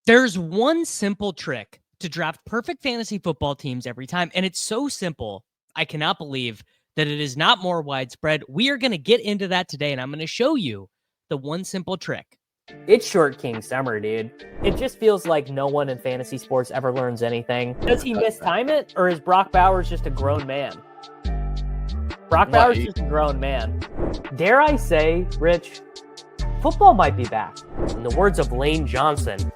There's one simple trick to draft perfect fantasy football teams every time, and it's so simple. I cannot believe that it is not more widespread. We are going to get into that today, and I'm going to show you the one simple trick. It's Short King Summer, dude. It just feels like no one in fantasy sports ever learns anything. Does he mistime it, or is Brock Bowers just a grown man? Brock Bowers is just a grown man. Dare I say, Rich, football might be back. In the words of Lane Johnson,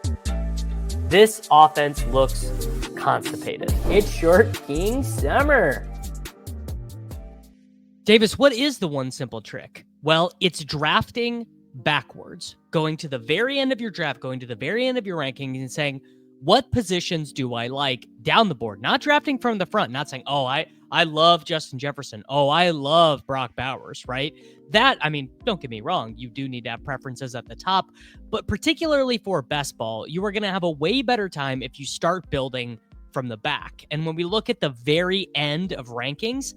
this offense looks constipated. It's Short King Summer. Davis, what is the one simple trick? Well, it's drafting backwards, going to the very end of your draft, going to the very end of your rankings and saying, what positions do I like down the board? Not drafting from the front, not saying, oh, I love Justin Jefferson. Oh, I love Brock Bowers, right? That, I mean, don't get me wrong. You do need to have preferences at the top, but particularly for best ball, you are going to have a way better time if you start building from the back. And when we look at the very end of rankings,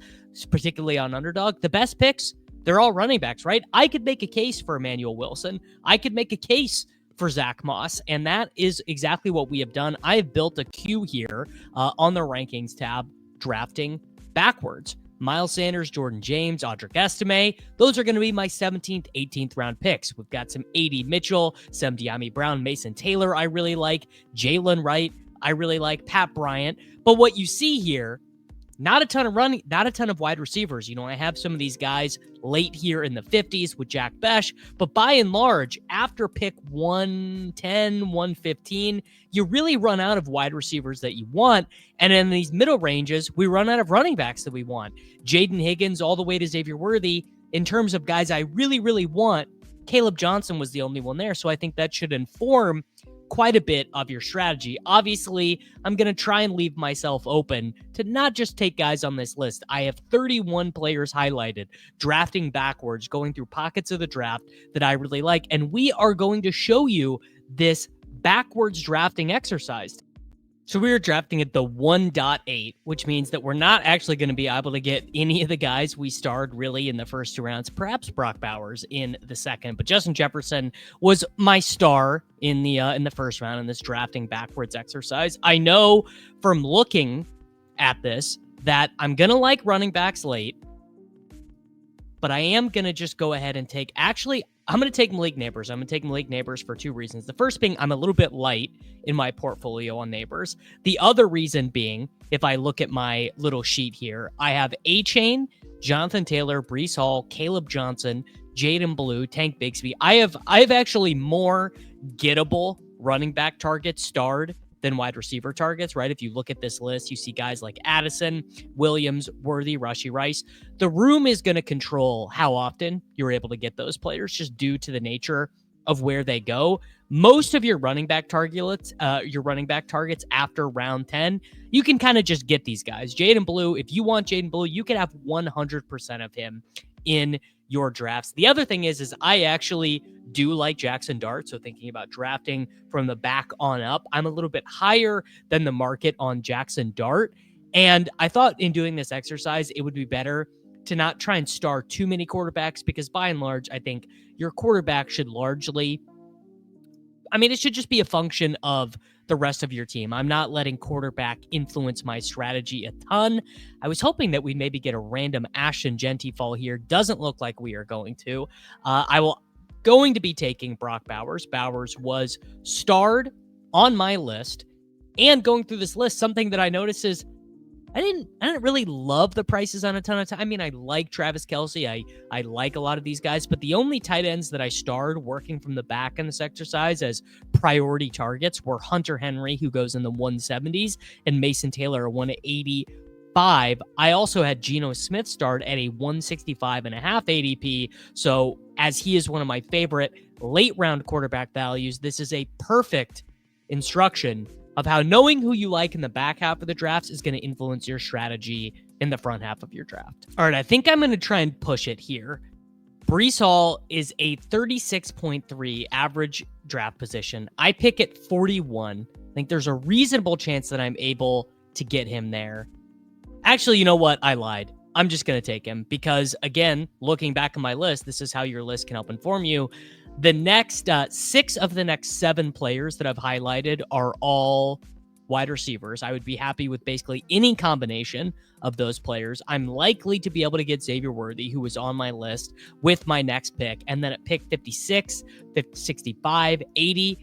particularly on Underdog, the best picks, they're all running backs, right? I could make a case for Emmanuel Wilson. I could make a case for Zach Moss, and that is exactly what we have done. I have built a queue here on the rankings tab, drafting backwards. Miles Sanders, Jordan James, Audric Estime, those are going to be my 17th, 18th round picks. We've got some A.D. Mitchell, some De'Ami Brown, Mason Taylor I really like, Jalen Wright I really like, Pat Bryant. But what you see here, not a ton of wide receivers. You know, I have some of these guys late here in the 50s with Jack Besh, but by and large, after pick 110, 115, you really run out of wide receivers that you want. And in these middle ranges, we run out of running backs that we want. Jaden Higgins all the way to Xavier Worthy. In terms of guys I really, really want, Caleb Johnson was the only one there. So I think that should inform quite a bit of your strategy. Obviously, I'm going to try and leave myself open to not just take guys on this list. I have 31 players highlighted, drafting backwards, going through pockets of the draft that I really like. And we are going to show you this backwards drafting exercise. So we are drafting at the 1.8, which means that we're not actually going to be able to get any of the guys we starred really in the first two rounds, perhaps Brock Bowers in the second, but Justin Jefferson was my star in the first round in this drafting backwards exercise. I know from looking at this that I'm going to like running backs late, but I am going to just go ahead and I'm going to take Malik Neighbors. I'm going to take Malik Neighbors for two reasons. The first being I'm a little bit light in my portfolio on Neighbors. The other reason being, if I look at my little sheet here, I have A-Chain, Jonathan Taylor, Breece Hall, Caleb Johnson, Jaden Blue, Tank Bigsby. I have actually more gettable running back targets starred than wide receiver targets, right? If you look at this list, you see guys like Addison, Williams, Worthy, Rashee Rice. The room is going to control how often you're able to get those players just due to the nature of where they go. Most of your running back targets after round 10, you can kind of just get these guys. Jaden Blue, if you want Jaden Blue, you can have 100% of him in your drafts. The other thing is I actually do like Jackson Dart. So thinking about drafting from the back on up, I'm a little bit higher than the market on Jackson Dart. And I thought in doing this exercise, it would be better to not try and star too many quarterbacks because by and large, I think your quarterback should it should just be a function of the rest of your team. I'm not letting quarterback influence my strategy a ton. I was hoping that we'd maybe get a random Ashton Genty fall here. Doesn't look like we are going to. Going to be taking Brock Bowers. Bowers was starred on my list. And going through this list, something that I noticed is I didn't really love the prices on a ton of time. I mean, I like Travis Kelce. I like a lot of these guys, but the only tight ends that I starred working from the back in this exercise as priority targets were Hunter Henry, who goes in the 170s, and Mason Taylor, a 185. I also had Geno Smith starred at a 165.5 ADP. So as he is one of my favorite late round quarterback values, this is a perfect instruction of how knowing who you like in the back half of the drafts is going to influence your strategy in the front half of your draft. All right, I think I'm going to try and push it here. Breece Hall is a 36.3 average draft position. I pick at 41. I think there's a reasonable chance that I'm able to get him there. Actually, you know what? I lied. I'm just going to take him because, again, looking back on my list, this is how your list can help inform you. The next 6 of the next 7 players that I've highlighted are all wide receivers. I would be happy with basically any combination of those players. I'm likely to be able to get Xavier Worthy, who was on my list, with my next pick. And then at pick 56, 65, 80,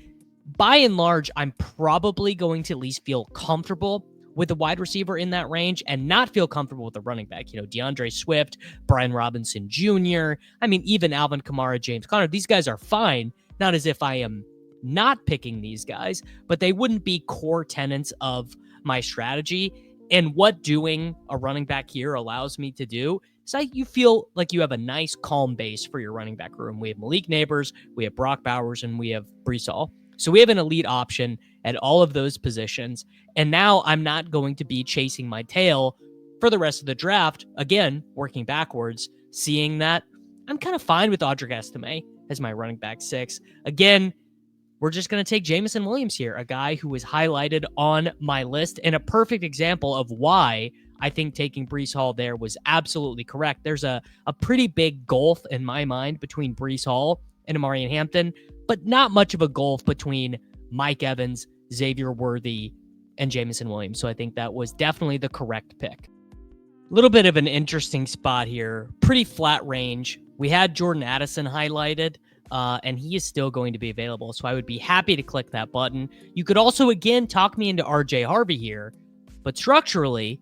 by and large, I'm probably going to at least feel comfortable with a wide receiver in that range and not feel comfortable with a running back. You know, DeAndre Swift, Brian Robinson Jr., I mean, even Alvin Kamara, James Conner, these guys are fine. Not as if I am not picking these guys, but they wouldn't be core tenets of my strategy. And what doing a running back here allows me to do is you feel like you have a nice, calm base for your running back room. We have Malik Neighbors, we have Brock Bowers, and we have Breece Hall. So we have an elite option at all of those positions. And now I'm not going to be chasing my tail for the rest of the draft. Again, working backwards, seeing that I'm kind of fine with Audric Estime as my running back 6. Again, we're just going to take Jameson Williams here, a guy who was highlighted on my list and a perfect example of why I think taking Breece Hall there was absolutely correct. There's a pretty big gulf in my mind between Breece Hall and Amarian Hampton, but not much of a gulf between Mike Evans, Xavier Worthy, and Jameson Williams. So I think that was definitely the correct pick. A little bit of an interesting spot here. Pretty flat range. We had Jordan Addison highlighted, and he is still going to be available. So I would be happy to click that button. You could also, again, talk me into RJ Harvey here. But structurally,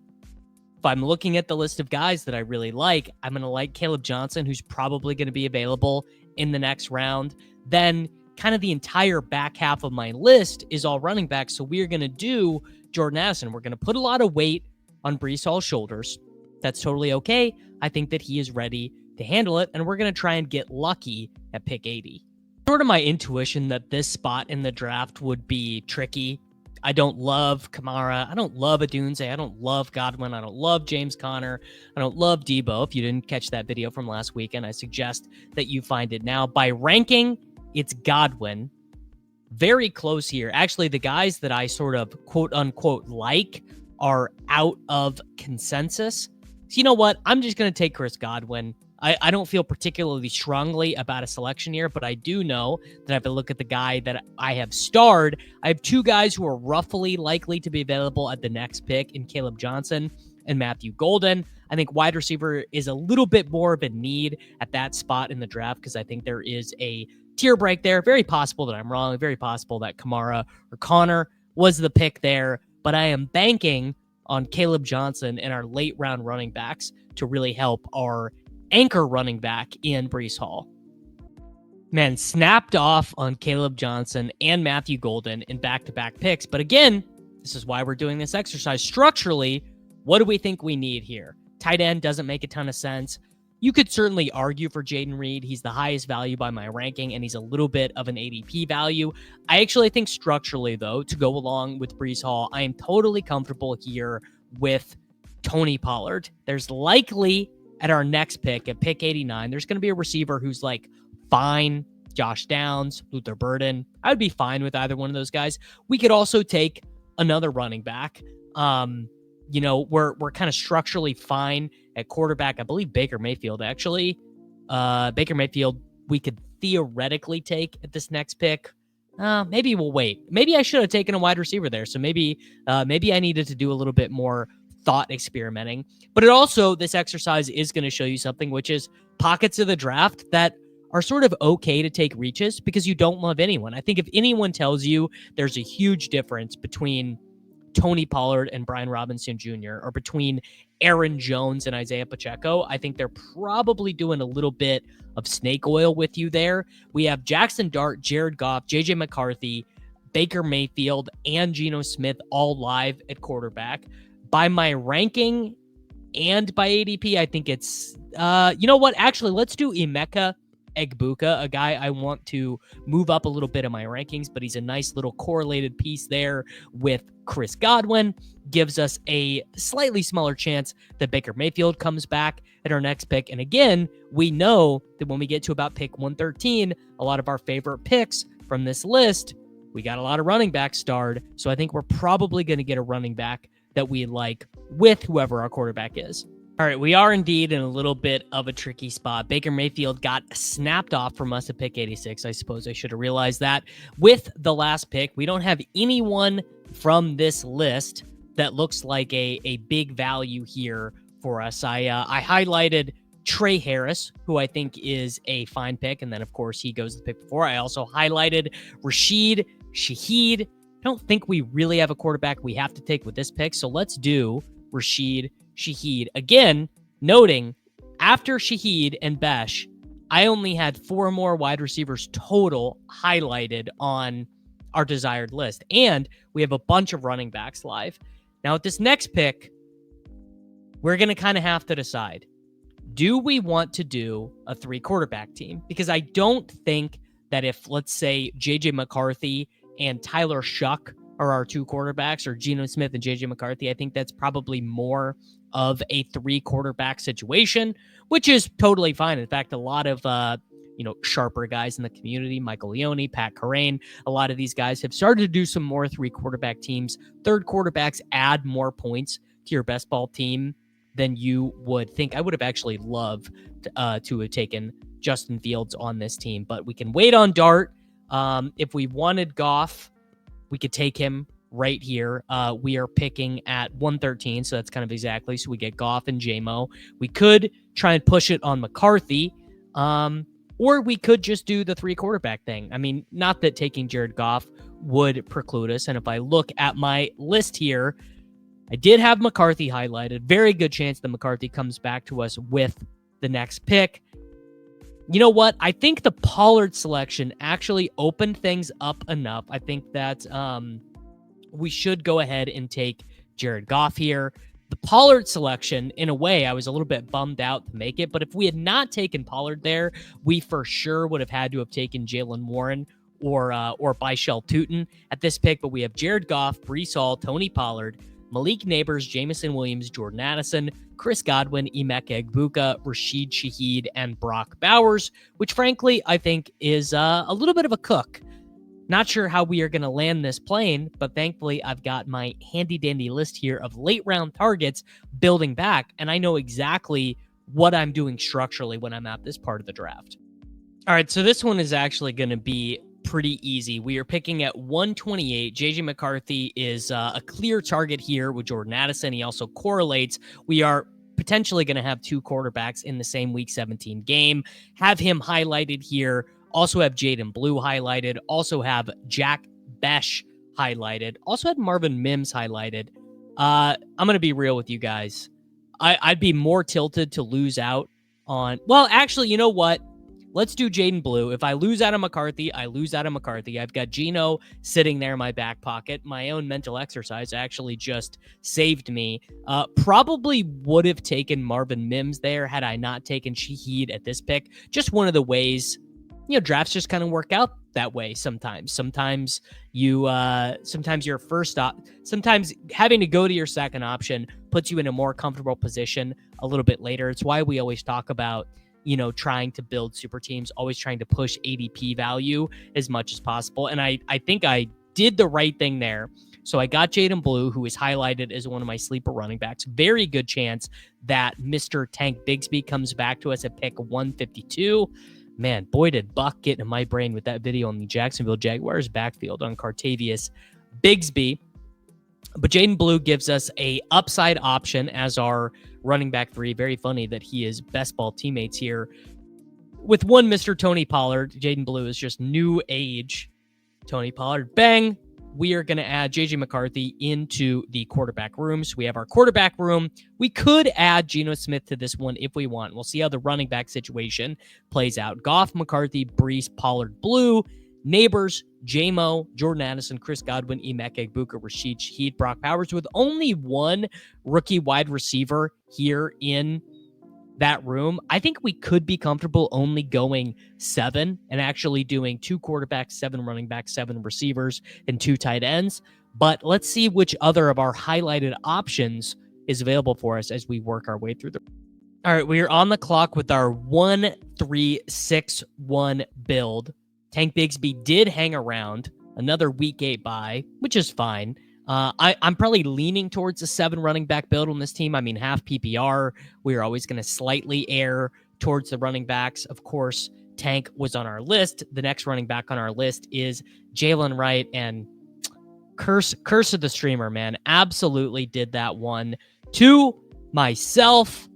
if I'm looking at the list of guys that I really like, I'm going to like Caleb Johnson, who's probably going to be available in the next round. Then kind of the entire back half of my list is all running backs. So we're going to do Jordan Addison. We're going to put a lot of weight on Breece Hall's shoulders. That's totally okay. I think that he is ready to handle it, and we're going to try and get lucky at pick 80. Sort of my intuition that this spot in the draft would be tricky. I don't love Kamara. I don't love Adunze. I don't love Godwin. I don't love James Conner. I don't love Debo. If you didn't catch that video from last weekend, I suggest that you find it now. By ranking, it's Godwin. Very close here. Actually, the guys that I sort of quote unquote like are out of consensus. So you know what? I'm just going to take Chris Godwin. I don't feel particularly strongly about a selection here, but I do know that if I look at the guy that I have starred, I have 2 guys who are roughly likely to be available at the next pick in Caleb Johnson and Matthew Golden. I think wide receiver is a little bit more of a need at that spot in the draft because I think there is a tier break there. Very possible that I'm wrong. Very possible that Kamara or Connor was the pick there, but I am banking on Caleb Johnson and our late round running backs to really help our anchor running back in Breece Hall. Man, snapped off on Caleb Johnson and Matthew Golden in back-to-back picks. But again, this is why we're doing this exercise. Structurally, what do we think we need here? Tight end doesn't make a ton of sense. You could certainly argue for Jaden Reed. He's the highest value by my ranking, and he's a little bit of an ADP value. I actually think structurally, though, to go along with Breece Hall, I am totally comfortable here with Tony Pollard. There's likely at our next pick, at pick 89, there's going to be a receiver who's like fine. Josh Downs, Luther Burden. I would be fine with either one of those guys. We could also take another running back. You know, we're kind of structurally fine at quarterback. I believe Baker Mayfield, actually. Baker Mayfield, we could theoretically take at this next pick. Maybe we'll wait. Maybe I should have taken a wide receiver there. So maybe I needed to do a little bit more thought experimenting. But it also, this exercise is going to show you something, which is pockets of the draft that are sort of okay to take reaches because you don't love anyone. I think if anyone tells you there's a huge difference between Tony Pollard and Brian Robinson Jr. or between Aaron Jones and Isaiah Pacheco, I think they're probably doing a little bit of snake oil with you there. We have Jackson Dart, Jared Goff, JJ McCarthy, Baker Mayfield, and Geno Smith all live at quarterback. By my ranking and by ADP, I think it's, you know what? Actually, let's do Emeka Egbuka, a guy I want to move up a little bit in my rankings, but he's a nice little correlated piece there with Chris Godwin. Gives us a slightly smaller chance that Baker Mayfield comes back at our next pick. And again, we know that when we get to about pick 113, a lot of our favorite picks from this list, we got a lot of running backs starred. So I think we're probably going to get a running back that we like with whoever our quarterback is. All right, we are indeed in a little bit of a tricky spot. Baker Mayfield got snapped off from us at pick 86. I suppose I should have realized that. With the last pick, we don't have anyone from this list that looks like a big value here for us. I highlighted Trey Harris, who I think is a fine pick, and then, of course, he goes to the pick before. I also highlighted Rashid Shaheed. I don't think we really have a quarterback we have to take with this pick, so let's do Rashid Shaheed. Again, noting after Shaheed and Besh, I only had 4 more wide receivers total highlighted on our desired list. And we have a bunch of running backs live. Now, at this next pick, we're going to kind of have to decide. Do we want to do a 3 quarterback team? Because I don't think that if, let's say, J.J. McCarthy and Tyler Shuck are our 2 quarterbacks, or Geno Smith and J.J. McCarthy, I think that's probably more of a 3 quarterback situation, which is totally fine. In fact, a lot of sharper guys in the community, Michael Leone, Pat Carrain, a lot of these guys have started to do some more 3 quarterback teams. 3rd quarterbacks add more points to your best ball team than you would think. I would have actually loved to have taken Justin Fields on this team, but we can wait on Dart. If we wanted Goff, we could take him right here. We are picking at 113, so that's kind of exactly. So we get Goff and JMO. We could try and push it on McCarthy, or we could just do the 3 quarterback thing. I mean, not that taking Jared Goff would preclude us. And if I look at my list here, I did have McCarthy highlighted. Very good chance that McCarthy comes back to us with the next pick. You know what? I think the Pollard selection actually opened things up enough. I think that we should go ahead and take Jared Goff here. The Pollard selection, in a way, I was a little bit bummed out to make it, but if we had not taken Pollard there, we for sure would have had to have taken Jalen Warren or Byshell Tootin at this pick, but we have Jared Goff, Breece Hall, Tony Pollard, Malik Neighbors, Jamison Williams, Jordan Addison, Chris Godwin, Emeka Egbuka, Rashid Shaheed, and Brock Bowers, which frankly I think is a little bit of a cook. Not sure how we are going to land this plane, but thankfully I've got my handy-dandy list here of late-round targets building back, and I know exactly what I'm doing structurally when I'm at this part of the draft. All right, so this one is actually going to be pretty easy. We are picking at 128. J.J. McCarthy is a clear target here with Jordan Addison. He also correlates. We are potentially going to have 2 quarterbacks in the same Week 17 game. Have him highlighted here. Also have Jaden Blue highlighted. Also have Jack Besh highlighted. Also had Marvin Mims highlighted. I'm going to be real with you guys. I'd be more tilted to lose out on... Well, actually, you know what? Let's do Jaden Blue. If I lose out on McCarthy, I lose out on McCarthy. I've got Geno sitting there in my back pocket. My own mental exercise actually just saved me. Probably would have taken Marvin Mims there had I not taken Shaheed at this pick. Just one of the ways... drafts just kind of work out that way sometimes. Sometimes your first sometimes having to go to your second option puts you in a more comfortable position a little bit later. It's why we always talk about, trying to build super teams, always trying to push ADP value as much as possible. And I think I did the right thing there. So I got Jaden Blue, who is highlighted as one of my sleeper running backs. Very good chance that Mr. Tank Bigsby comes back to us at pick 152. Man, boy, did Buck get in my brain with that video on the Jacksonville Jaguars backfield on Cartavius Bigsby. But Jaden Blue gives us a upside option as our running back 3. Very funny that he is best ball teammates here with one Mr. Tony Pollard. Jaden Blue is just new age Tony Pollard. Bang! We are going to add J.J. McCarthy into the quarterback room. So we have our quarterback room. We could add Geno Smith to this one if we want. We'll see how the running back situation plays out. Goff, McCarthy, Breece, Pollard, Blue, Neighbors, JMO, Jordan Addison, Chris Godwin, Emeka Egbuka, Rashid Shaheed, Brock Bowers, with only one rookie wide receiver here in that room. I think we could be comfortable only going 7 and actually doing 2 quarterbacks, 7 running backs, 7 receivers, and 2 tight ends. But let's see which other of our highlighted options is available for us as we work our way through the... All right, we are on the clock with our 1-3-6-1 build. Tank Bigsby did hang around another week 8 bye, which is fine. I'm probably leaning towards a 7 running back build on this team. I mean, half PPR. We are always going to slightly err towards the running backs. Of course, Tank was on our list. The next running back on our list is Jalen Wright, and curse of the streamer, man. Absolutely did that one to myself.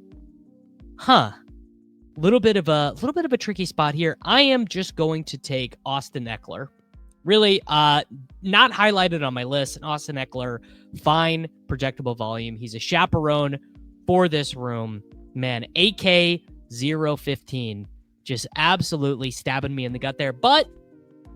Little bit of a tricky spot here. I am just going to take Austin Eckler. Really, not highlighted on my list. And Austin Eckler, fine projectable volume. He's a chaperone for this room. Man, AK 015, just absolutely stabbing me in the gut there. But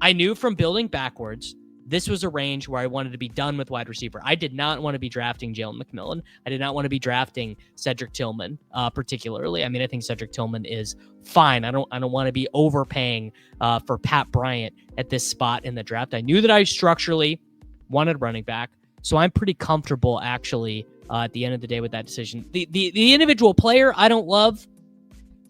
I knew from building backwards, this was a range where I wanted to be done with wide receiver. I did not want to be drafting Jalen McMillan. I did not want to be drafting Cedric Tillman, particularly. I mean, I think Cedric Tillman is fine. I don't want to be overpaying for Pat Bryant at this spot in the draft. I knew that I structurally wanted running back, so I'm pretty comfortable actually at the end of the day with that decision. The individual player I don't love,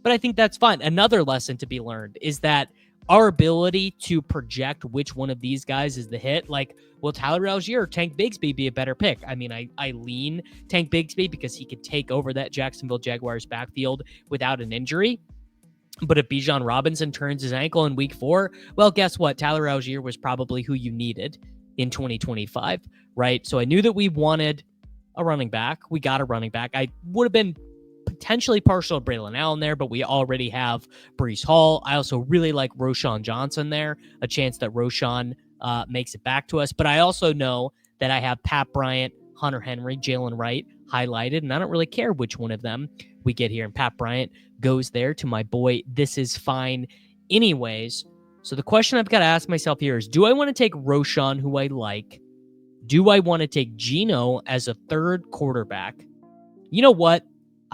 but I think that's fine. Another lesson to be learned is that our ability to project which one of these guys is the hit, like, will Tyler Algier or Tank Bigsby be a better pick? I mean, I lean Tank Bigsby because he could take over that Jacksonville Jaguars backfield without an injury. But if Bijan Robinson turns his ankle in week 4, well, guess what? Tyler Algier was probably who you needed in 2025, right? So I knew that we wanted a running back. We got a running back. I would have been potentially partial to Braylon Allen there, but we already have Breece Hall. I also really like Roshan Johnson there, a chance that Roshan makes it back to us. But I also know that I have Pat Bryant, Hunter Henry, Jalen Wright highlighted, and I don't really care which one of them we get here. And Pat Bryant goes there to my boy. This is fine anyways. So the question I've got to ask myself here is, do I want to take Roshan, who I like? Do I want to take Geno as a third quarterback? You know what?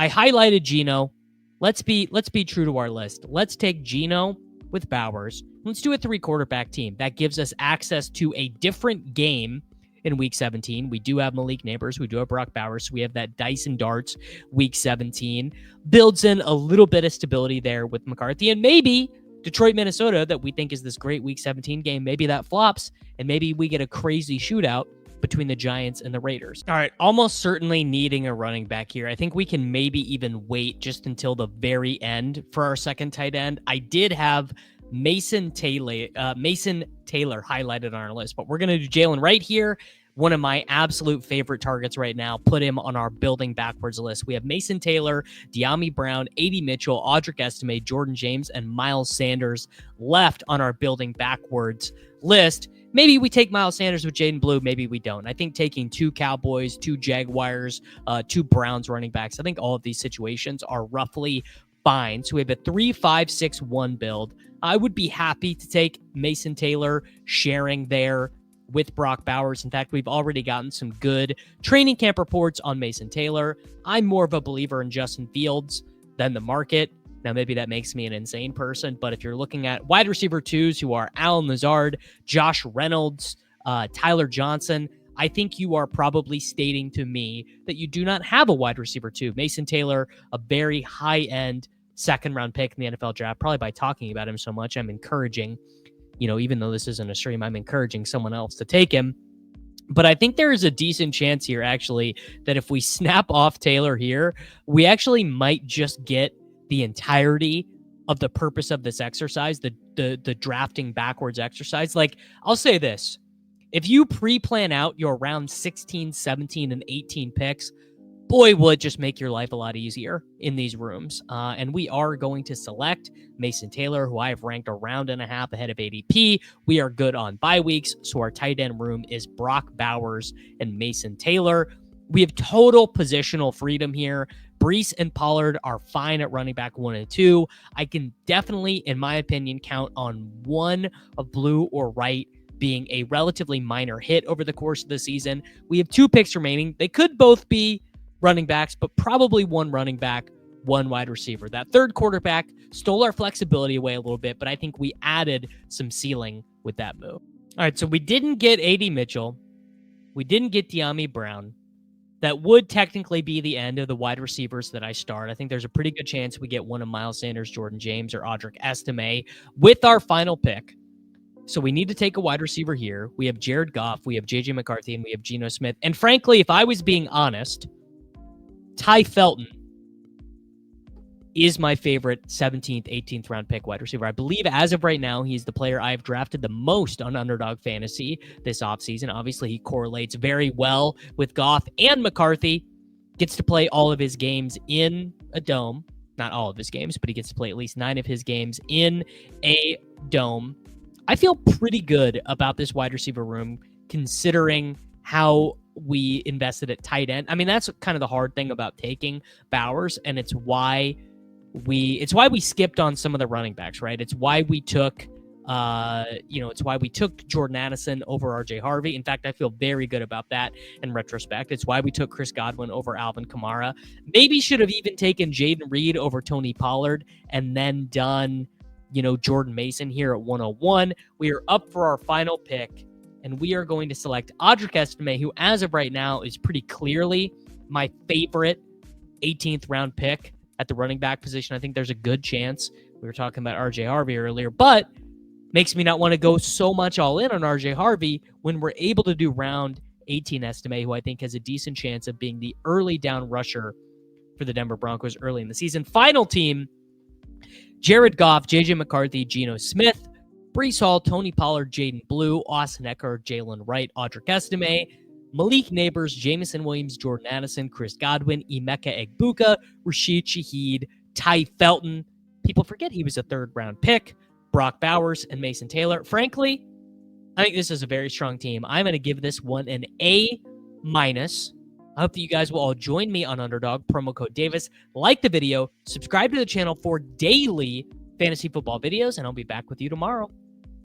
I highlighted Geno. Let's be true to our list. Let's take Geno with Bowers. Let's do a 3 quarterback team. That gives us access to a different game in week 17. We do have Malik Neighbors. We do have Brock Bowers. So we have that dice and darts week 17. Builds in a little bit of stability there with McCarthy. And maybe Detroit, Minnesota, that we think is this great week 17 game, maybe that flops and maybe we get a crazy shootout between the Giants and the Raiders. All right, almost certainly needing a running back here. I think we can maybe even wait just until the very end for our second tight end. I did have Mason Taylor highlighted on our list, but we're going to do Jalen Wright here. One of my absolute favorite targets right now. Put him on our building backwards list. We have Mason Taylor, De'Ami Brown, A.D. Mitchell, Audric Estime, Jordan James, and Miles Sanders left on our building backwards list. Maybe we take Miles Sanders with Jaden Blue. Maybe we don't. I think taking 2 Cowboys, 2 Jaguars, 2 Browns running backs, I think all of these situations are roughly fine. So we have a 3-5-6-1 build. I would be happy to take Mason Taylor sharing there with Brock Bowers. In fact, we've already gotten some good training camp reports on Mason Taylor. I'm more of a believer in Justin Fields than the market. Now, maybe that makes me an insane person, but if you're looking at wide receiver 2s who are Allen Lazard, Josh Reynolds, Tyler Johnson, I think you are probably stating to me that you do not have a wide receiver 2. Mason Taylor, a very high-end second-round pick in the NFL draft. Probably by talking about him so much, I'm encouraging, even though this isn't a stream, I'm encouraging someone else to take him. But I think there is a decent chance here, actually, that if we snap off Taylor here, we actually might just get the entirety of the purpose of this exercise, the drafting backwards exercise. Like, I'll say this. If you pre-plan out your round 16, 17, and 18 picks, boy, will it just make your life a lot easier in these rooms. And we are going to select Mason Taylor, who I have ranked a round and a half ahead of ADP. We are good on bye weeks, so our tight end room is Brock Bowers and Mason Taylor. We have total positional freedom here. Breece and Pollard are fine at running back 1 and 2. I can definitely, in my opinion, count on one of Blue or Wright being a relatively minor hit over the course of the season. We have 2 picks remaining. They could both be running backs, but probably 1 running back, 1 wide receiver. That third quarterback stole our flexibility away a little bit, but I think we added some ceiling with that move. All right, so we didn't get A.D. Mitchell. We didn't get De'Ami Brown. That would technically be the end of the wide receivers that I start. I think there's a pretty good chance we get one of Miles Sanders, Jordan James, or Audric Estime with our final pick. So we need to take a wide receiver here. We have Jared Goff, we have JJ McCarthy, and we have Geno Smith. And frankly, if I was being honest, Ty Felton is my favorite 17th, 18th round pick wide receiver. I believe as of right now, he's the player I've drafted the most on Underdog Fantasy this offseason. Obviously, he correlates very well with Goff and McCarthy. Gets to play all of his games in a dome. Not all of his games, but he gets to play at least 9 of his games in a dome. I feel pretty good about this wide receiver room considering how we invested at tight end. I mean, that's kind of the hard thing about taking Bowers, and it's why we skipped on some of the running backs, right? It's why we took it's why we took Jordan Addison over RJ Harvey. In fact, I feel very good about that in retrospect. It's why we took Chris Godwin over Alvin Kamara. Maybe should have even taken Jaden Reed over Tony Pollard and then done, Jordan Mason here at 101. We are up for our final pick, and we are going to select Audric Estime, who as of right now is pretty clearly my favorite 18th round pick at the running back position. I think there's a good chance. We were talking about RJ Harvey earlier, but makes me not want to go so much all in on RJ Harvey when we're able to do round 18 Estime, who I think has a decent chance of being the early down rusher for the Denver Broncos early in the season. Final team, Jared Goff, JJ McCarthy, Geno Smith, Breece Hall, Tony Pollard, Jaden Blue, Austin Eckler, Jalen Wright, Audric Estime, Malik Neighbors, Jamison Williams, Jordan Addison, Chris Godwin, Emeka Egbuka, Rashid Shaheed, Ty Felton. People forget he was a third-round pick. Brock Bowers, and Mason Taylor. Frankly, I think this is a very strong team. I'm going to give this one an A-. I hope that you guys will all join me on Underdog, promo code Davis. Like the video, subscribe to the channel for daily fantasy football videos, and I'll be back with you tomorrow.